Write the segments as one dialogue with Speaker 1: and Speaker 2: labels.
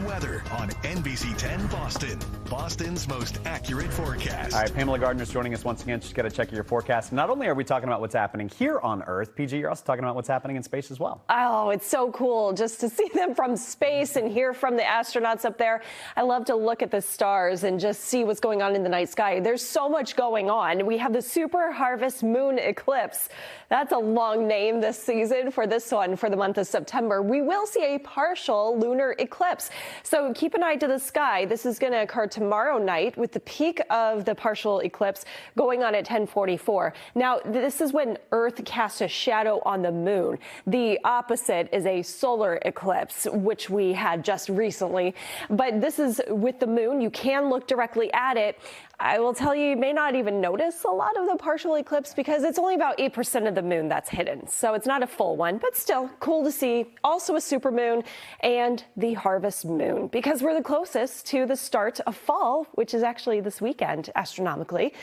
Speaker 1: weather on NBC10 Boston. Boston's most accurate forecast.
Speaker 2: All right, Pamela Gardner's joining us once again. She's got to check your forecast. Not only are we talking about what's happening here on Earth, PG, you're also talking about what's happening in space as well.
Speaker 3: Oh, it's so cool just to see them from space and hear from the astronauts up there. I love to look at the stars and just see what's going on in the night sky. There's so much going on. We have the super harvest moon eclipse. That's a long name this season for this one for the month of September. We will see a partial lunar eclipse. So keep an eye to the sky. This is going to occur tomorrow night with the peak of the partial eclipse going on at 10:44. Now, this is when Earth casts a shadow on the moon. The opposite is a solar eclipse, which we had just recently. But this is with the moon. You can look directly at it. I will tell you, you may not even notice a lot of the partial eclipse because it's only about 8% of the moon that's hidden. So it's not a full one, but still cool to see. Also a supermoon and the harvest moon because we're the closest to the start of fall, which is actually this weekend astronomically.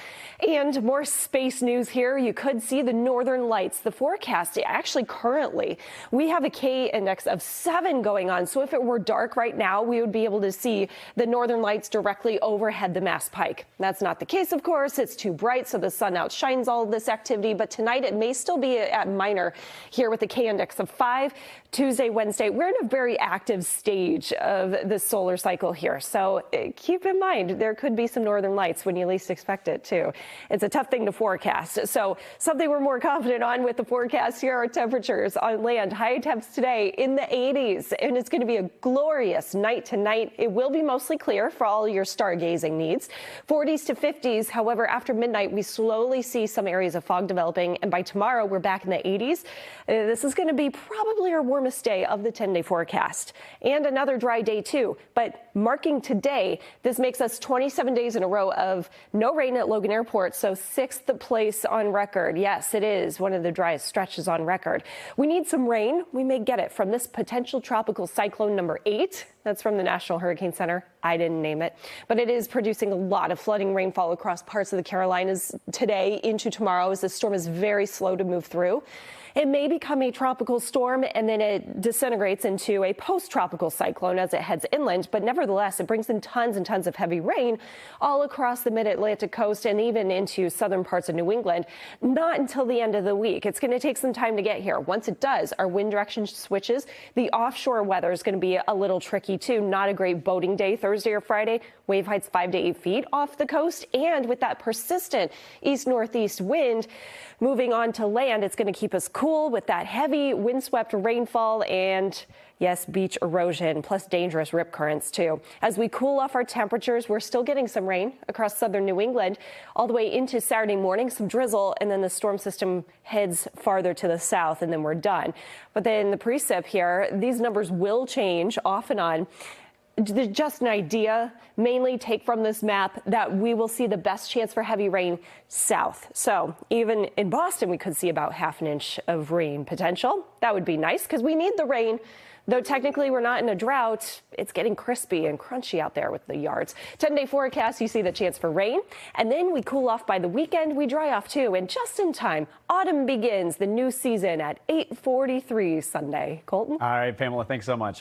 Speaker 3: And more space news here. You could see the northern lights. The forecast actually currently we have a K index of 7 going on. So if it were dark right now, we would be able to see the northern lights directly overhead the Mass Pike. That's not the case, of course. It's too bright, so the sun outshines all of this activity. But tonight, it may still be at minor here with a K index of 5. Tuesday, Wednesday, we're in a very active stage of the solar cycle here. So keep in mind, there could be some northern lights when you least expect it, too. It's a tough thing to forecast. So something we're more confident on with the forecast here are temperatures on land. High temps today in the 80s, and it's going to be a glorious night tonight. It will be mostly clear for all your stargazing needs. 40s to 50s. However, after midnight, we slowly see some areas of fog developing. And by tomorrow, we're back in the 80s. This is going to be probably our warmest day of the 10-day forecast. And another dry day, too. But marking today, this makes us 27 days in a row of no rain at Logan Airport. So 6th place on record. Yes, it is one of the driest stretches on record. We need some rain. We may get it from this potential tropical cyclone number 8. That's from the National Hurricane Center. I didn't name it, but it is producing a lot of flooding rainfall across parts of the Carolinas today into tomorrow as the storm is very slow to move through. It may become a tropical storm and then it disintegrates into a post-tropical cyclone as it heads inland. But nevertheless, it brings in tons and tons of heavy rain all across the mid-Atlantic coast and even into southern parts of New England. Not until the end of the week. It's going to take some time to get here. Once it does, our wind direction switches. The offshore weather is going to be a little tricky, too. Not a great boating day Thursday or Friday. Wave heights 5 to 8 feet off the coast. And with that persistent east-northeast wind moving on to land, it's going to keep us cool with that heavy windswept rainfall and, yes, beach erosion, plus dangerous rip currents, too. As we cool off our temperatures, we're still getting some rain across southern New England all the way into Saturday morning, some drizzle, and then the storm system heads farther to the south, and then we're done. But then the precip here, these numbers will change off and on. Just an idea, mainly take from this map that we will see the best chance for heavy rain south. So even in Boston, we could see about ½ an inch of rain potential. That would be nice because we need the rain. Though technically we're not in a drought, it's getting crispy and crunchy out there with the yards. 10-day forecast, you see the chance for rain. And then we cool off by the weekend. We dry off, too. And just in time, autumn begins the new season at 8:43 Sunday. Colton?
Speaker 2: All right, Pamela, thanks so much.